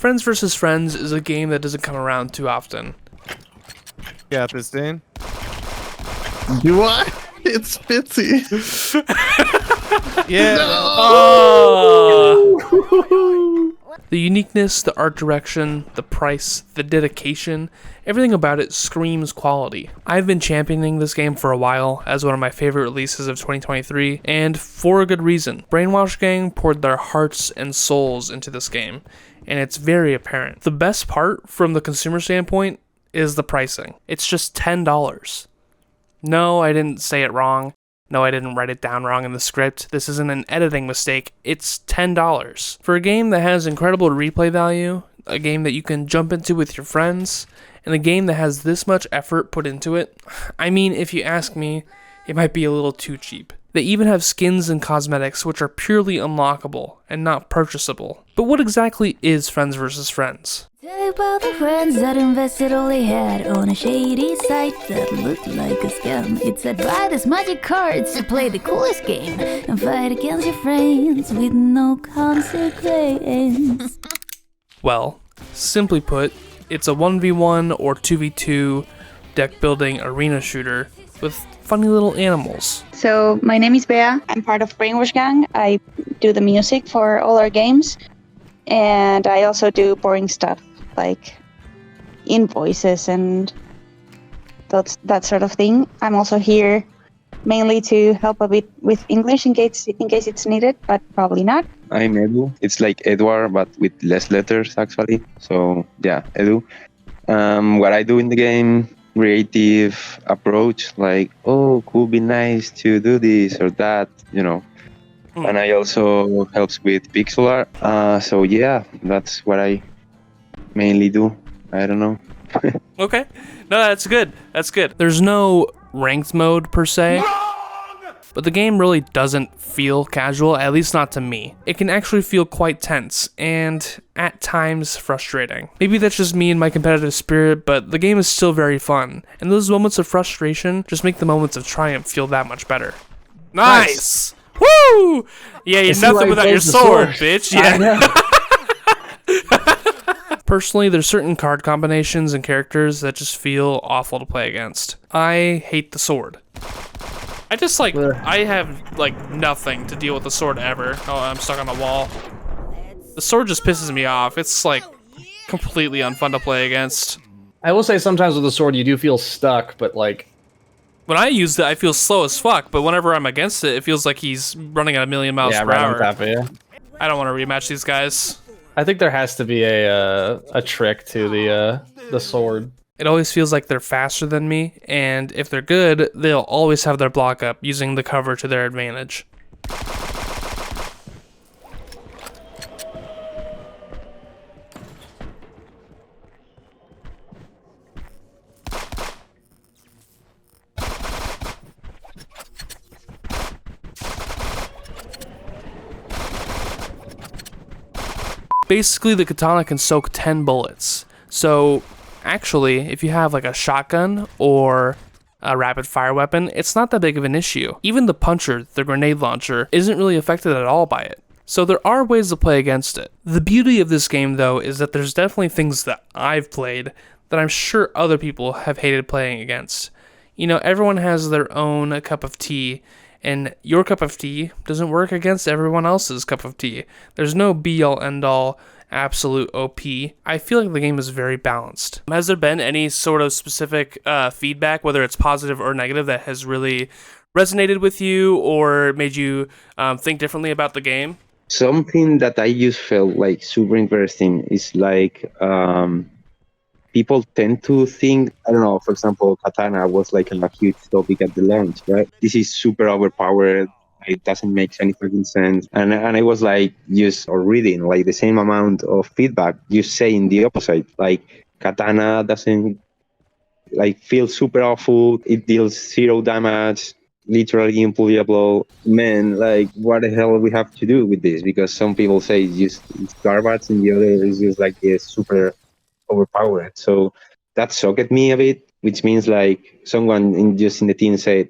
Friends vs. Friends is a game that doesn't come around too often. Got this, Dane. Do I? It's Fitzy. Yeah. Oh! The uniqueness, the art direction, the price, the dedication, everything about it screams quality. I've been championing this game for a while as one of my favorite releases of 2023, and for a good reason. Brainwash Gang poured their hearts and souls into this game, and it's very apparent. The best part, from the consumer standpoint, is the pricing. It's just $10. No, I didn't say it wrong. No, I didn't write it down wrong in the script. This isn't an editing mistake. It's $10. For a game that has incredible replay value, a game that you can jump into with your friends, and a game that has this much effort put into it, I mean, if you ask me, it might be a little too cheap. They even have skins and cosmetics which are purely unlockable and not purchasable. But what exactly is Friends vs. Friends? Tell you about the friends that invested all they had on a shady site that looked like a scam. It said buy this magic cards to play the coolest game and fight against your friends with no consequence. Well, simply put, it's a 1v1 or 2v2 deck building arena shooter with funny little animals. So my name is Bea. I'm part of Brainwash Gang. I do the music for all our games, and I also do boring stuff like invoices and that sort of thing. I'm also here mainly to help a bit with English in case it's needed, but probably not. I'm Edu. It's like Edward, but with less letters, actually. So, yeah, Edu. What I do in the game, creative approach, like, oh, could be nice to do this or that, you know. And I also helps with pixel art. So, yeah, that's what I mainly do. I don't know. Okay. No, that's good. That's good. There's no ranked mode per se. But the game really doesn't feel casual, at least not to me. It can actually feel quite tense, and at times frustrating. Maybe that's just me and my competitive spirit, but the game is still very fun, and those moments of frustration just make the moments of triumph feel that much better. Nice! Woo! Yeah, you're nothing without your sword, bitch. Yeah. Personally, there's certain card combinations and characters that just feel awful to play against. I hate the sword. I have, nothing to deal with the sword ever. Oh, I'm stuck on the wall. The sword just pisses me off. It's, completely unfun to play against. I will say sometimes with the sword you do feel stuck, but when I use it, I feel slow as fuck, but whenever I'm against it, it feels like he's running at a million miles per hour. On top of you. I don't want to rematch these guys. I think there has to be a trick to the sword. It always feels like they're faster than me, and if they're good, they'll always have their block up, using the cover to their advantage. Basically, the katana can soak 10 bullets. So, actually, if you have a shotgun or a rapid fire weapon, it's not that big of an issue. Even the puncher, the grenade launcher, isn't really affected at all by it. So there are ways to play against it. The beauty of this game, though, is that there's definitely things that I've played that I'm sure other people have hated playing against. You know, everyone has their own cup of tea, and your cup of tea doesn't work against everyone else's cup of tea. There's no be-all, end-all, absolute OP. I feel like the game is very balanced. Has there been any sort of specific feedback, whether it's positive or negative, that has really resonated with you or made you think differently about the game? Something that I just felt super interesting is people tend to think, I don't know, for example, katana was a huge topic at the launch, right? This is super overpowered. It doesn't make any freaking sense. And I was reading the same amount of feedback, just saying the opposite. Katana doesn't feel super awful. It deals 0 damage, literally unplayable. Man, what the hell we have to do with this? Because some people say it's garbage and the other is just it's super overpowered. So that shocked me a bit, which means someone in the team said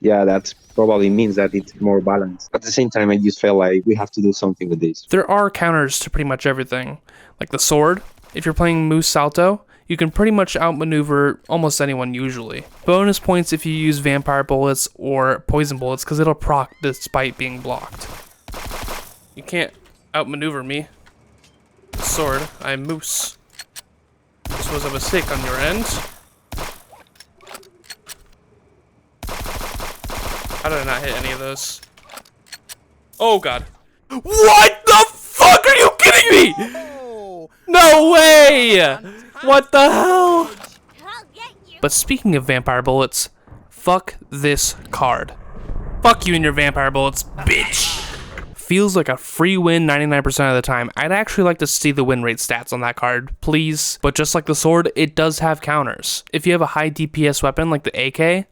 yeah, that's probably means that it's more balanced. At the same time, I just felt like we have to do something with this. There are counters to pretty much everything. Like the sword, if you're playing Moose Salto, you can pretty much outmaneuver almost anyone usually. Bonus points if you use vampire bullets or poison bullets because it'll proc despite being blocked. You can't outmaneuver me. Sword, I'm Moose. This was a mistake on your end. How did I not hit any of those? Oh god. What the fuck? Are you kidding me? No way! What the hell? But speaking of vampire bullets, fuck this card. Fuck you and your vampire bullets, bitch! Feels like a free win 99% of the time. I'd actually like to see the win rate stats on that card, please. But just like the sword, it does have counters. If you have a high DPS weapon like the AK,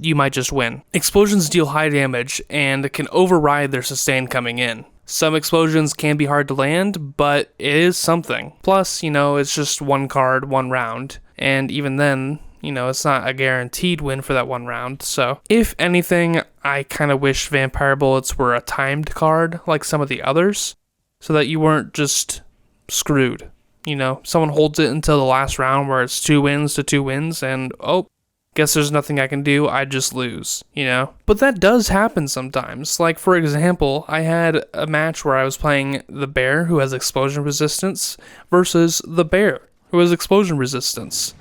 you might just win. Explosions deal high damage and can override their sustain coming in. Some explosions can be hard to land, but it is something. Plus, it's just one card, one round. And even then, it's not a guaranteed win for that one round. So, if anything, I kind of wish Vampire Bullets were a timed card like some of the others, so that you weren't just screwed. Someone holds it until the last round where it's 2 wins to 2 wins, and guess there's nothing I can do, I just lose, But that does happen sometimes. Like, for example, I had a match where I was playing the bear, who has explosion resistance, versus the bear, who has explosion resistance.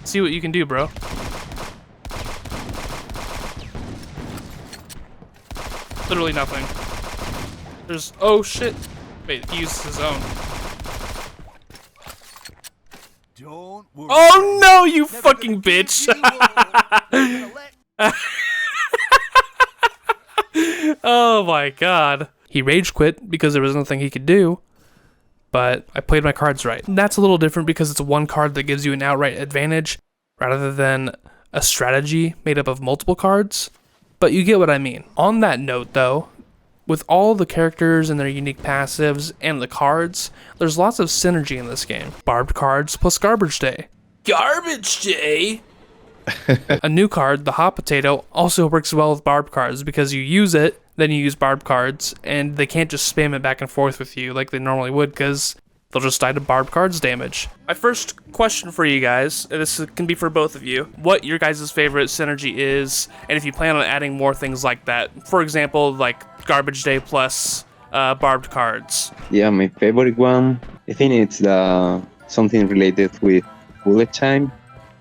See what you can do, bro. Literally nothing. There's... oh, shit. Wait, he uses his own. Don't worry. Oh no, you fucking bitch! Oh my god. He rage quit because there was nothing he could do, but I played my cards right. That's a little different because it's one card that gives you an outright advantage rather than a strategy made up of multiple cards, but you get what I mean. On that note though, with all the characters and their unique passives and the cards, there's lots of synergy in this game. Barbed cards plus garbage day. Garbage day? A new card, the hot potato, also works well with barbed cards because you use it, then you use barbed cards, and they can't just spam it back and forth with you like they normally would because they'll just die to barbed cards damage. My first question for you guys, and this can be for both of you, what your guys' favorite synergy is, and if you plan on adding more things like that. For example, like garbage day plus barbed cards. Yeah, my favorite one, I think it's something related with bullet time.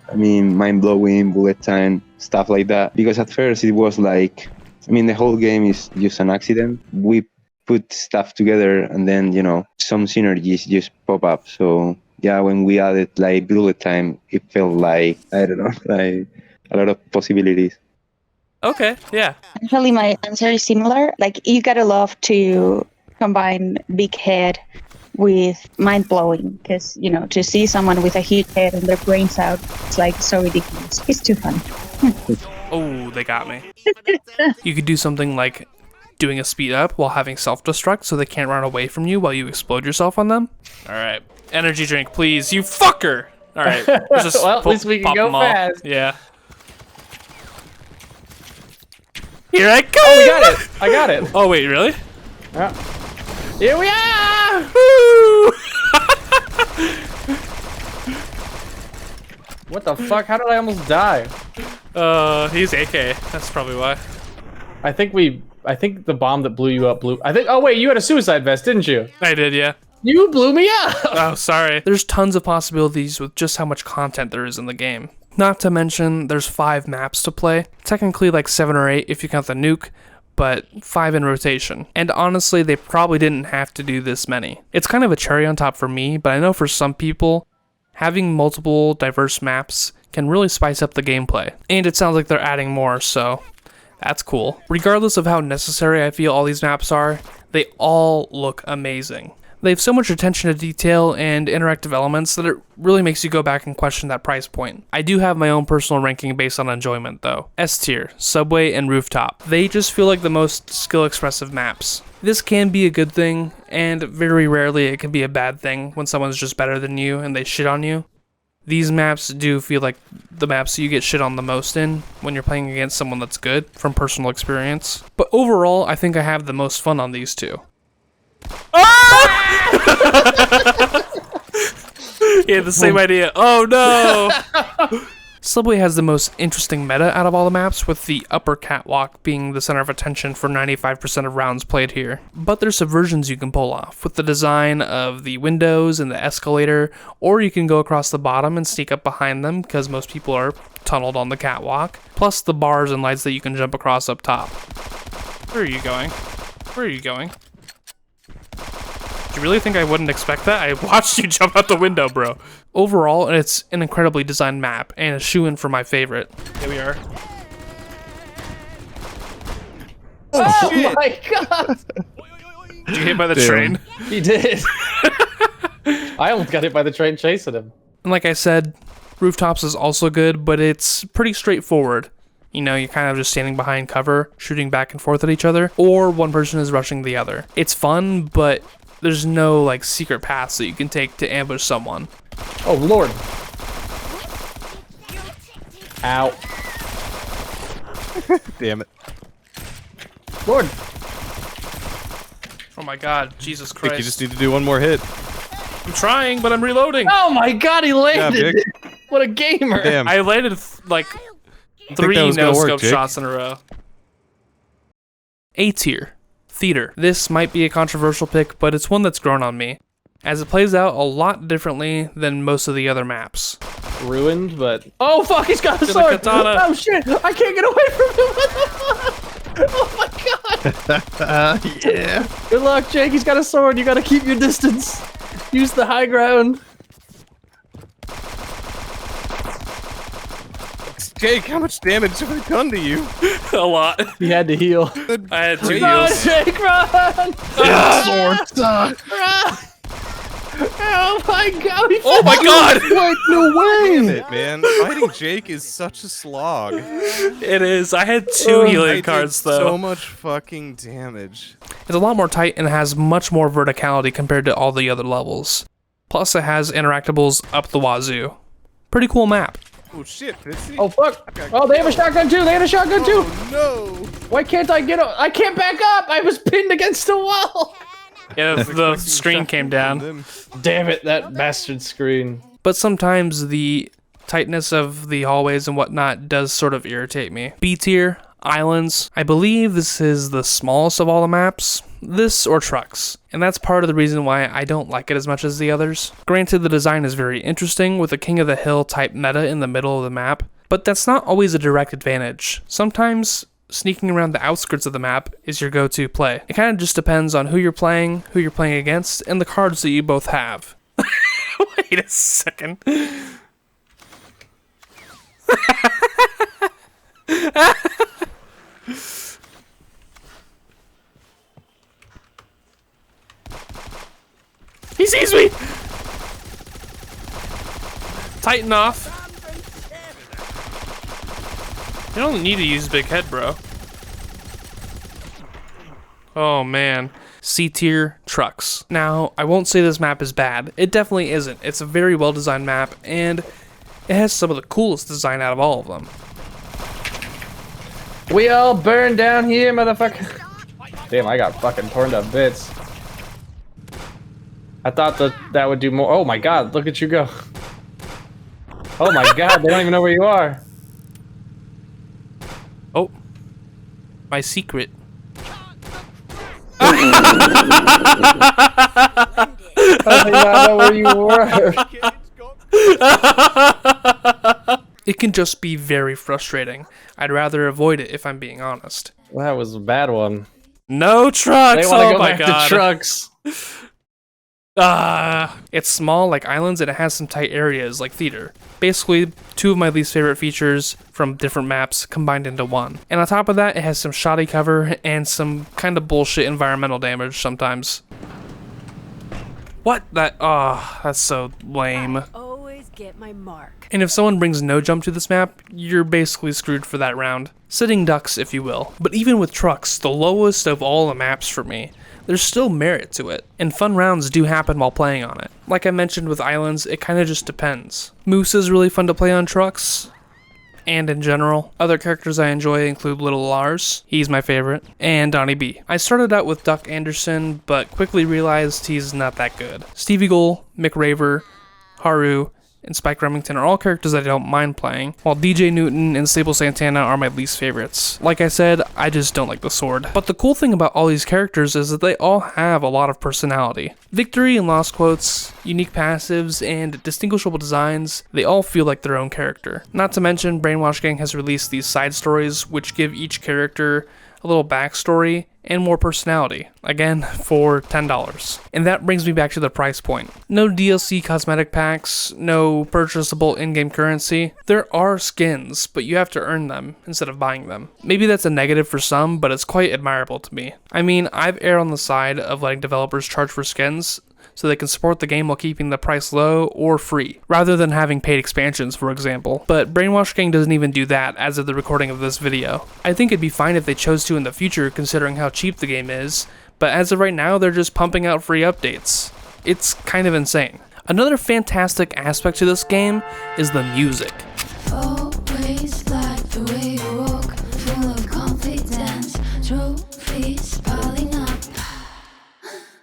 I mean, mind-blowing, bullet time, stuff like that. Because at first it was like, the whole game is just an accident. We put stuff together and then, some synergies just pop up. So yeah, when we added like bullet time, it felt like, I don't know, like a lot of possibilities. Okay, yeah. Actually, my answer is similar. Like, you gotta love to combine big head with mind-blowing, because, to see someone with a huge head and their brains out, it's like so ridiculous. It's too fun. Oh, they got me. You could do something like doing a speed up while having self-destruct so they can't run away from you while you explode yourself on them. Alright. Energy drink, please, you fucker! Alright. Well, at least we can go fast. Yeah. Here I come! Oh, we got it! I got it! Oh, wait, really? Yeah. Here we are! Woo! What the fuck? How did I almost die? He's AK. That's probably why. I think the bomb that blew you up blew... oh wait, you had a suicide vest, didn't you? I did, yeah. You blew me up! Oh, sorry. There's tons of possibilities with just how much content there is in the game. Not to mention, there's 5 maps to play. Technically like 7 or 8 if you count the nuke, but 5 in rotation. And honestly, they probably didn't have to do this many. It's kind of a cherry on top for me, but I know for some people, having multiple diverse maps can really spice up the gameplay. And it sounds like they're adding more, so that's cool. Regardless of how necessary I feel all these maps are, they all look amazing. They have so much attention to detail and interactive elements that it really makes you go back and question that price point. I do have my own personal ranking based on enjoyment though. S tier, Subway, and Rooftop. They just feel like the most skill-expressive maps. This can be a good thing, and very rarely it can be a bad thing when someone's just better than you and they shit on you. These maps do feel like the maps you get shit on the most in when you're playing against someone that's good, from personal experience. But overall, I think I have the most fun on these two. Yeah, the same idea. Oh no! Subway has the most interesting meta out of all the maps, with the upper catwalk being the center of attention for 95% of rounds played here. But there's subversions you can pull off, with the design of the windows and the escalator, or you can go across the bottom and sneak up behind them, because most people are tunneled on the catwalk, plus the bars and lights that you can jump across up top. Where are you going? Where are you going? You really think I wouldn't expect that? I watched you jump out the window, bro. Overall, it's an incredibly designed map, and a shoo-in for my favorite. Here we are. Oh my god! Did you hit by the Damn. train? He did. I almost got hit by the train chasing him. And like I said, Rooftops is also good, but it's pretty straightforward. You know, you're kind of just standing behind cover, shooting back and forth at each other, or one person is rushing the other. It's fun, but there's no like secret paths that you can take to ambush someone. Oh lord. Ow. Damn it. Lord. Oh my god, Jesus I Christ. think you just need to do one more hit. I'm trying, but I'm reloading. Oh my god, he landed. Jake. What a gamer. Damn. I landed like think 3 that was gonna work, no-scope Jake? shots in a row. A tier. Theater. This might be a controversial pick, but it's one that's grown on me, as it plays out a lot differently than most of the other maps. Ruined, but oh fuck, he's got a the sword. katana. Oh shit, I can't get away from him. What the fuck? Oh my god. Yeah. Good luck, Jake. He's got a sword. You gotta keep your distance. Use the high ground. Jake, how much damage have I done to you? A lot. He had to heal. I had 2 Run, heals. Jake, run! Sword suck. Run! Oh my god! He Oh my god! What? No way! Damn it, man. Fighting Jake is such a slog. It is. I had 2 I healing did cards though. so much fucking damage. It's a lot more tight and has much more verticality compared to all the other levels. Plus it has interactables up the wazoo. Pretty cool map. Oh shit, Fitzy. Oh fuck! Oh, they have a shotgun too. They had a shotgun too. Oh no! Why can't I get? I can't back up. I was pinned against the wall. Yeah, the screen came down. Them. Damn it! That bastard screen. But sometimes the tightness of the hallways and whatnot does sort of irritate me. B tier, islands. I believe this is the smallest of all the maps. This or trucks. And that's part of the reason why I don't like it as much as the others. Granted, the design is very interesting with a King of the Hill type meta in the middle of the map, but that's not always a direct advantage. Sometimes sneaking around the outskirts of the map is your go-to play. It kind of just depends on who you're playing against, and the cards that you both have. Wait a second. He sees me! Tighten off. You don't need to use big head, bro. Oh man. C tier trucks. Now, I won't say this map is bad. It definitely isn't. It's a very well designed map, and it has some of the coolest design out of all of them. We all burn down here, motherfucker. Damn, I got fucking torn to bits. I thought that would do more. Oh my god, look at you go. Oh my god, they don't even know where you are. Oh. My secret. I did not know where you were. It can just be very frustrating. I'd rather avoid it if I'm being honest. That was a bad one. No trucks! They want to Oh go my back god. to trucks. It's small like islands and it has some tight areas like theater. Basically, 2 of my least favorite features from different maps combined into one. And on top of that, it has some shoddy cover and some kind of bullshit environmental damage sometimes. What? That's so lame. Always get my mark. And if someone brings no jump to this map, you're basically screwed for that round. Sitting ducks, if you will. But even with trucks, the lowest of all the maps for me, there's still merit to it, and fun rounds do happen while playing on it. Like I mentioned with Islands, it kinda just depends. Moose is really fun to play on trucks, and in general. Other characters I enjoy include Little Lars, he's my favorite, and Donnie B. I started out with Duck Anderson, but quickly realized he's not that good. Stevie Goal, Mick Raver, Haru, and Spike Remington are all characters I don't mind playing, while DJ Newton and Sable Santana are my least favorites. Like I said, I just don't like the sword. But the cool thing about all these characters is that they all have a lot of personality. Victory and loss quotes, unique passives, and distinguishable designs, they all feel like their own character. Not to mention, Brainwash Gang has released these side stories which give each character a little backstory and more personality, again, for $10. And that brings me back to the price point. No DLC cosmetic packs, no purchasable in-game currency. There are skins, but you have to earn them instead of buying them. Maybe that's a negative for some, but it's quite admirable to me. I mean, I've erred on the side of letting developers charge for skins, so they can support the game while keeping the price low or free, rather than having paid expansions, for example. But Brainwash Gang doesn't even do that as of the recording of this video. I think it'd be fine if they chose to in the future, considering how cheap the game is, but as of right now, they're just pumping out free updates. It's kind of insane. Another fantastic aspect to this game is the music. Always like the way you walk, full of confidence, trophies piling up.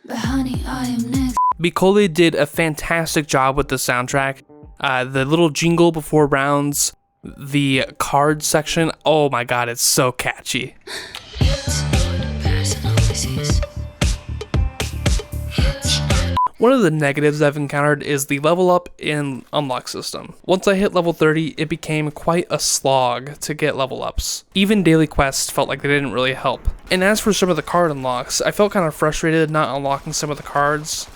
But honey, I am next. Beícoli did a fantastic job with the soundtrack. The little jingle before rounds, the card section, oh my god, it's so catchy. One of the negatives I've encountered is the level up in unlock system. Once I hit level 30, it became quite a slog to get level ups. Even daily quests felt like they didn't really help. And as for some of the card unlocks, I felt kind of frustrated not unlocking some of the cards,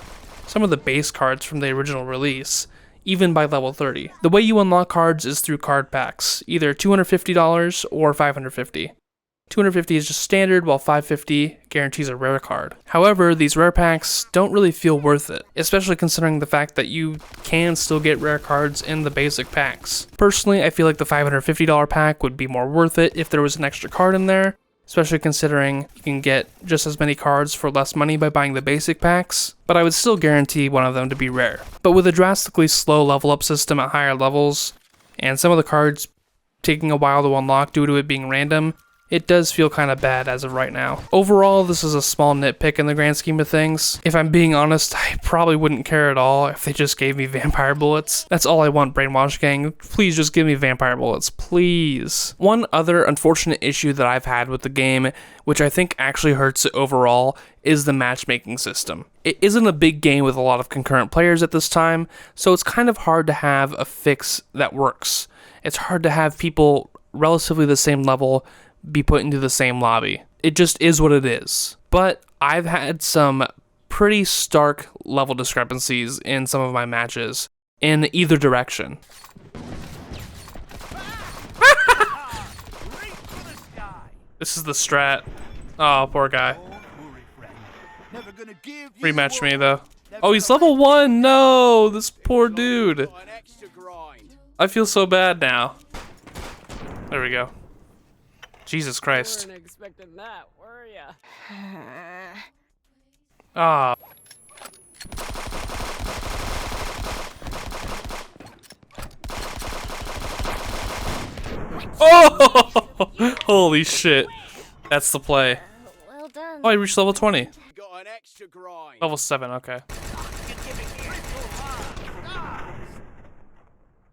some of the base cards from the original release, even by level 30. The way you unlock cards is through card packs, either $250 or $550. $250 is just standard, while $550 guarantees a rare card. However, these rare packs don't really feel worth it, especially considering the fact that you can still get rare cards in the basic packs. Personally, I feel like the $550 pack would be more worth it if there was an extra card in there, especially considering you can get just as many cards for less money by buying the basic packs, but I would still guarantee one of them to be rare. But with a drastically slow level up system at higher levels, and some of the cards taking a while to unlock due to it being random, it does feel kind of bad as of right now. Overall, this is a small nitpick in the grand scheme of things. If I'm being honest, I probably wouldn't care at all if they just gave me vampire bullets. That's all I want, Brainwash Gang. Please just give me vampire bullets, please. One other unfortunate issue that I've had with the game, which I think actually hurts it overall, is the matchmaking system. It isn't a big game with a lot of concurrent players at this time, so it's kind of hard to have a fix that works. It's hard to have people relatively the same level be put into the same lobby. It just is what it is. But I've had some pretty stark level discrepancies in some of my matches in either direction. This is the strat. Oh, poor guy. Rematch me though. Oh, he's level 1. No, this poor dude. I feel so bad now. There we go. Jesus Christ. Weren't expecting that, were ya? Ah. Oh! Holy shit. That's the play. Well done. Oh, I reached level 20. Got an extra grind. Level 7, okay.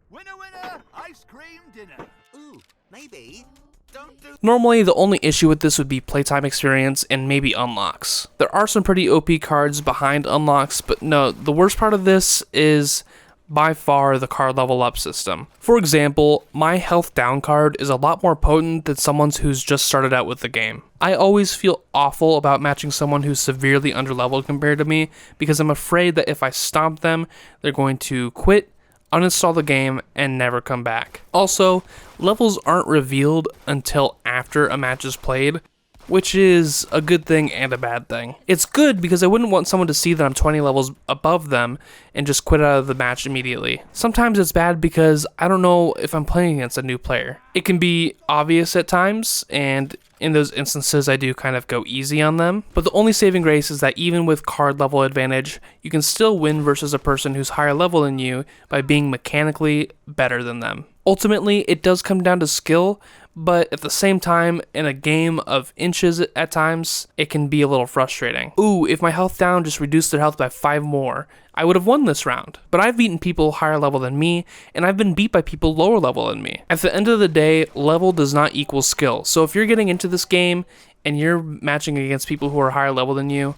Winner, winner, ice cream dinner. Ooh, maybe. Don't do. Normally, the only issue with this would be playtime experience and maybe unlocks. There are some pretty OP cards behind unlocks, but no, the worst part of this is by far the card level up system. For example, my health down card is a lot more potent than someone's who's just started out with the game. I always feel awful about matching someone who's severely underleveled compared to me because I'm afraid that if I stomp them, they're going to quit, uninstall the game, and never come back. Also, levels aren't revealed until after a match is played, which is a good thing and a bad thing. It's good because I wouldn't want someone to see that I'm 20 levels above them and just quit out of the match immediately. Sometimes it's bad because I don't know if I'm playing against a new player. It can be obvious at times, and In those instances, I do kind of go easy on them, but the only saving grace is that even with card level advantage, you can still win versus a person who's higher level than you by being mechanically better than them. Ultimately, it does come down to skill, but at the same time, in a game of inches at times, it can be a little frustrating. Ooh, if my health down just reduced their health by 5 more, I would have won this round. But I've beaten people higher level than me, and I've been beat by people lower level than me. At the end of the day, level does not equal skill. So if you're getting into this game, and you're matching against people who are higher level than you,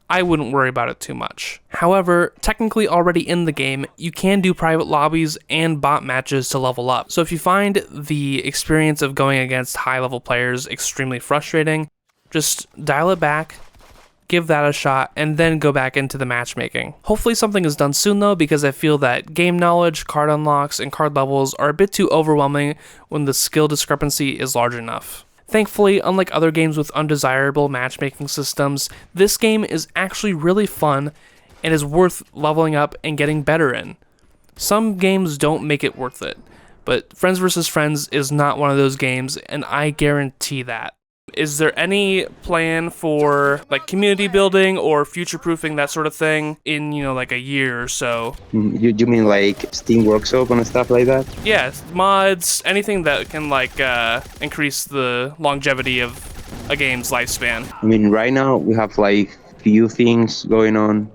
I wouldn't worry about it too much. However, technically already in the game, you can do private lobbies and bot matches to level up. So if you find the experience of going against high level players extremely frustrating, just dial it back, give that a shot, and then go back into the matchmaking. Hopefully something is done soon though, because I feel that game knowledge, card unlocks, and card levels are a bit too overwhelming when the skill discrepancy is large enough. Thankfully, unlike other games with undesirable matchmaking systems, this game is actually really fun and is worth leveling up and getting better in. Some games don't make it worth it, but Friends vs. Friends is not one of those games, and I guarantee that. Is there any plan for like community building or future-proofing, that sort of thing, in, you know, like a year or so? You mean like Steam Workshop and stuff like that? Yeah, mods, anything that can like increase the longevity of a game's lifespan. I mean, right now we have like few things going on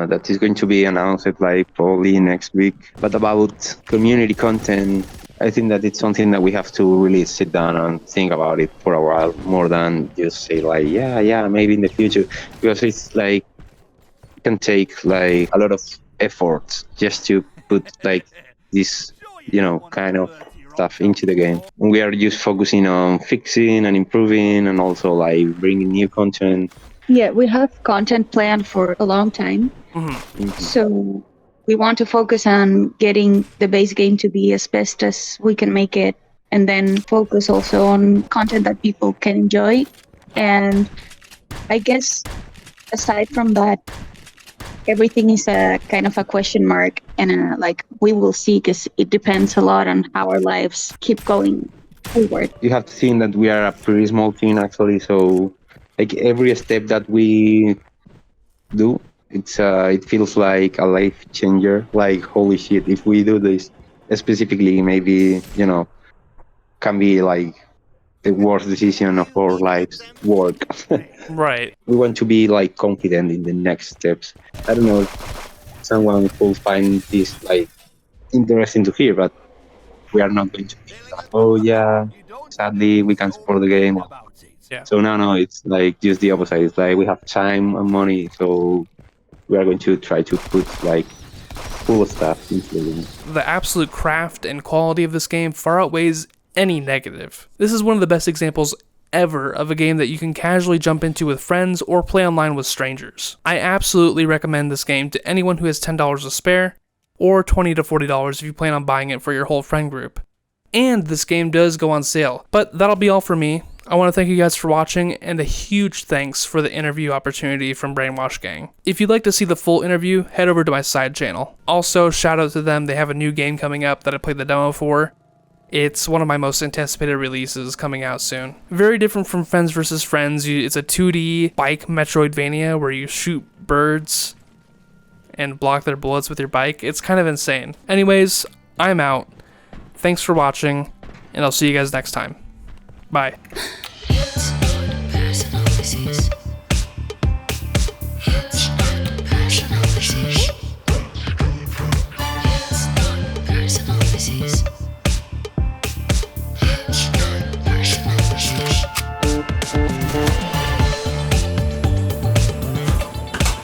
that is going to be announced like probably next week. But about community content, I think that it's something that we have to really sit down and think about it for a while, more than just say like, yeah, maybe in the future, because it's like, it can take like a lot of effort just to put like this, you know, kind of stuff into the game. And we are just focusing on fixing and improving and also like bringing new content. Yeah, we have content planned for a long time. So we want to focus on getting the base game to be as best as we can make it, and then focus also on content that people can enjoy. And I guess aside from that, everything is a kind of a question mark, and like we will see, because it depends a lot on how our lives keep going forward. You have to think that we are a pretty small team actually, so like every step that we do, it feels like a life changer. Like, holy shit, if we do this specifically, maybe, you know, can be like the worst decision of our lives work. Right. We want to be like confident in the next steps. I don't know if someone will find this like interesting to hear, but we are not going to be like, oh yeah, sadly we can't support the game. Yeah. So no, it's like just the opposite. It's like we have time and money, so we are going to try to put like full stuff into the game. The absolute craft and quality of this game far outweighs any negative. This is one of the best examples ever of a game that you can casually jump into with friends or play online with strangers. I absolutely recommend this game to anyone who has $10 to spare, or $20 to $40 if you plan on buying it for your whole friend group. And this game does go on sale. But that'll be all for me. I want to thank you guys for watching, and a huge thanks for the interview opportunity from Brainwash Gang. If you'd like to see the full interview, head over to my side channel. Also, shout out to them, they have a new game coming up that I played the demo for. It's one of my most anticipated releases coming out soon. Very different from Friends vs. Friends, it's a 2D bike Metroidvania where you shoot birds and block their bullets with your bike. It's kind of insane. Anyways, I'm out. Thanks for watching, and I'll see you guys next time. Bye.